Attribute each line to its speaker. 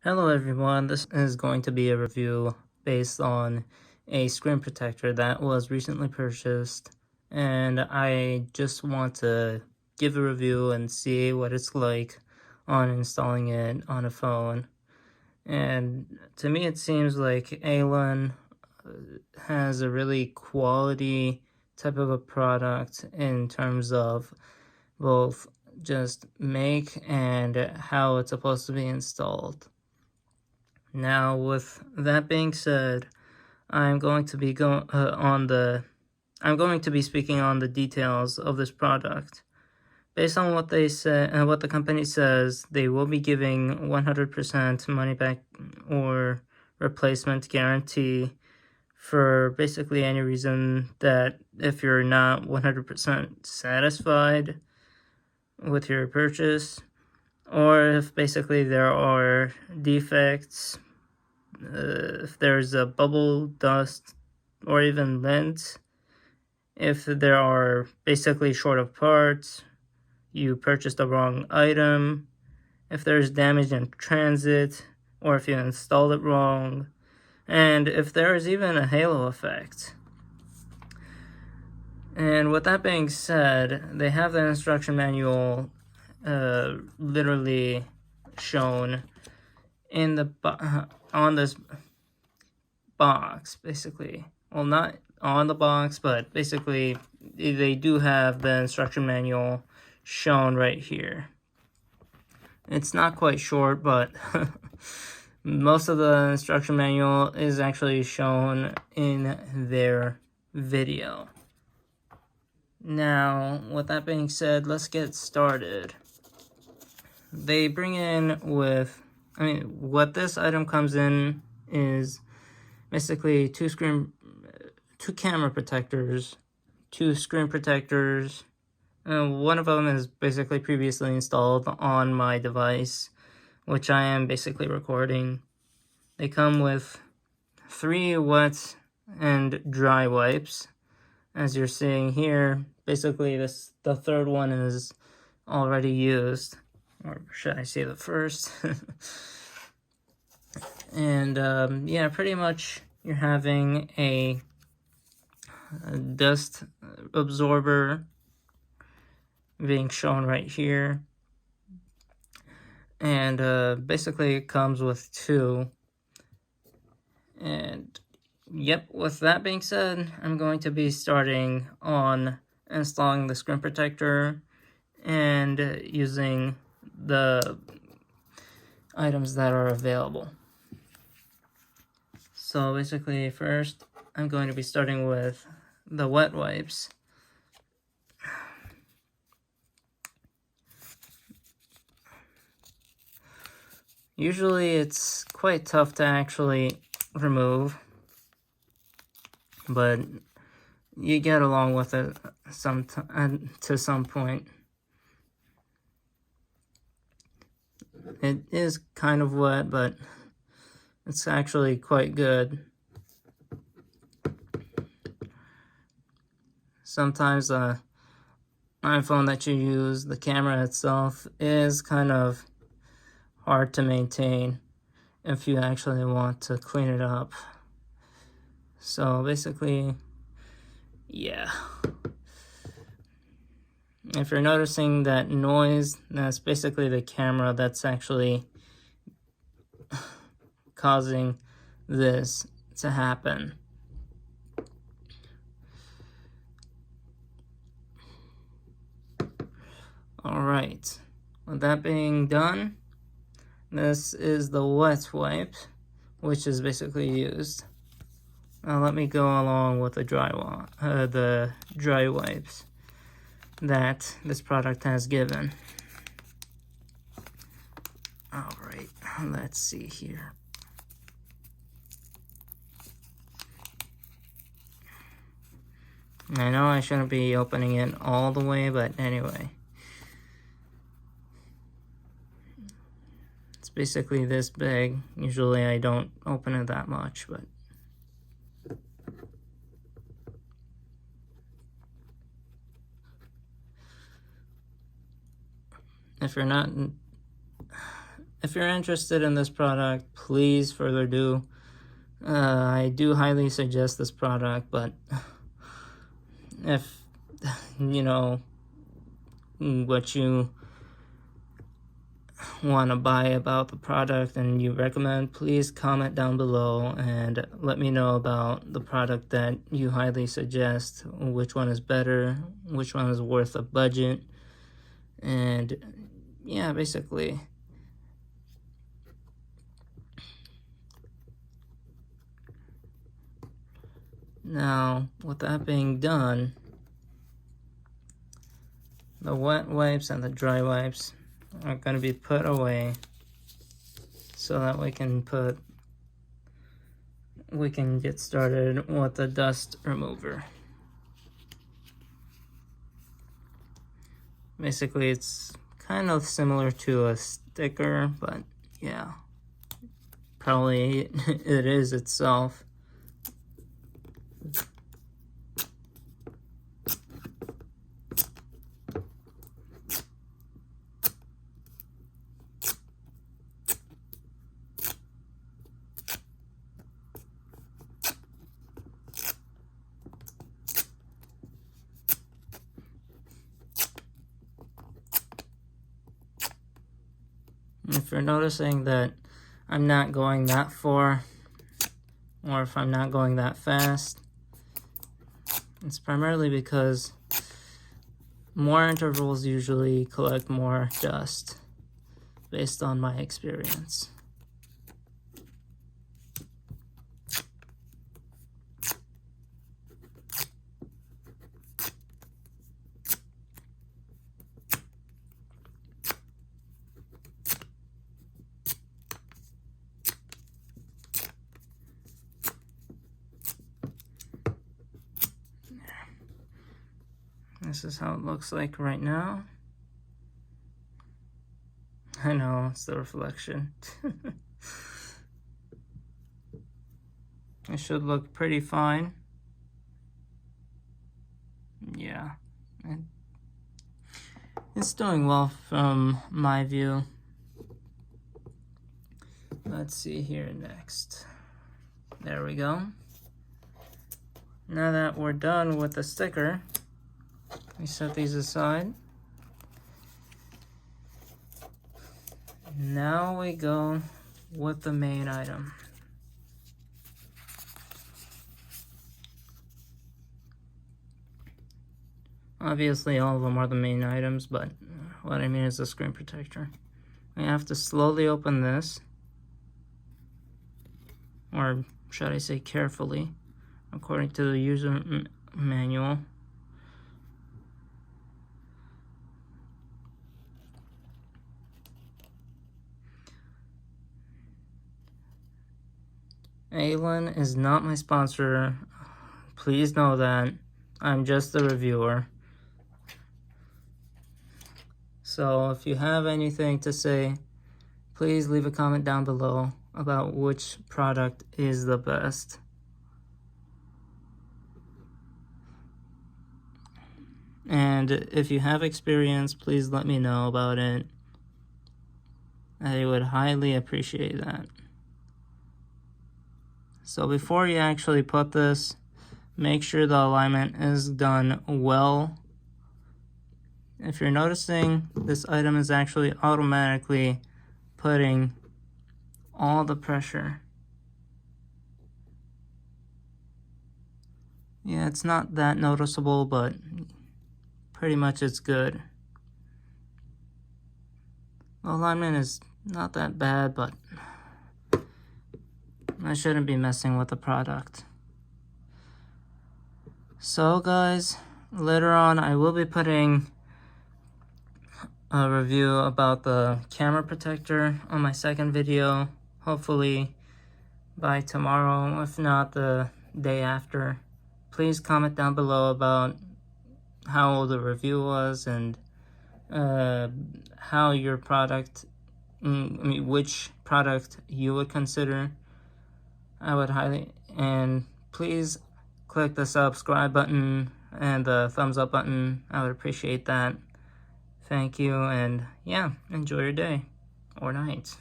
Speaker 1: Hello everyone, this is going to be a review based on a screen protector that was recently purchased, and I just want to give a review and see what it's like on installing it on a phone. And to me it seems like Ailun has a really quality type of a product in terms of both just make and how it's supposed to be installed. Now, with that being said, I'm going to be I'm going to be speaking on the details of this product. Based on what they say, what the company says, they will be giving 100% money back or replacement guarantee for basically any reason that if you're not 100% satisfied with your purchase, or if basically there are defects, if there's a bubble, dust, or even lint, if there are basically short of parts, you purchased the wrong item, if there's damage in transit, or if you installed it wrong, and if there is even a halo effect. And with that being said, they have the instruction manual literally shown in the on this box, basically. Well, not on the box, but basically they do have the instruction manual shown right here. It's not quite short, but most of the instruction manual is actually shown in their video. Now, with that being said, let's get started. They bring in with, what this item comes in is basically two camera protectors, two screen protectors. One of them is basically previously installed on my device, which I am basically recording. They come with 3 wet and dry wipes, as you're seeing here. Basically, the third one is already used, or should I say the first? And yeah, pretty much you're having a dust absorber being shown right here, and basically it comes with 2. And yep, with that being said, I'm going to be starting on installing the screen protector and using the items that are available. So basically, first I'm going to be starting with the wet wipes. Usually it's quite tough to actually remove, but you get along with it to some point. It is kind of wet, but it's actually quite good. Sometimes the iPhone that you use, the camera itself, is kind of hard to maintain if you actually want to clean it up. So basically, yeah. If you're noticing that noise, that's basically the camera that's actually causing this to happen. Alright, with that being done, this is the wet wipe, which is basically used. Now let me go along with the dry wipes that this product has given. Alright, let's see here. I know I shouldn't be opening it all the way, but anyway. It's basically this big. Usually I don't open it that much, but if you're not if you're interested in this product, please further do. I do highly suggest this product, but if you know what you want to buy about the product and you recommend, please comment down below and let me know about the product that you highly suggest, which one is better, which one is worth a budget, and yeah, basically. Now, with that being done, the wet wipes and the dry wipes are going to be put away so that we can get started with the dust remover. Basically, it's kind of similar to a sticker, but yeah, probably it is itself. If you're noticing that I'm not going that far, or if I'm not going that fast, it's primarily because more intervals usually collect more dust, based on my experience. This is how it looks like right now. I know, it's the reflection. It should look pretty fine. Yeah. It's doing well from my view. Let's see here next. There we go. Now that we're done with the sticker, we set these aside. Now we go with the main item. Obviously all of them are the main items, but what I mean is the screen protector. We have to slowly open this, or should I say carefully, according to the user manual. Ailun is not my sponsor. Please know that. I'm just the reviewer. So if you have anything to say, please leave a comment down below about which product is the best. And if you have experience, please let me know about it. I would highly appreciate that. So before you actually put this, make sure the alignment is done well. If you're noticing, this item is actually automatically putting all the pressure. Yeah, it's not that noticeable, but pretty much it's good. The alignment is not that bad, but I shouldn't be messing with the product. So guys, later on I will be putting a review about the camera protector on my second video, hopefully by tomorrow, if not the day after. Please comment down below about how the review was and how your product, which product you would consider. I would highly, and please click the subscribe button and the thumbs up button. I would appreciate that. Thank you, and yeah, enjoy your day. or night.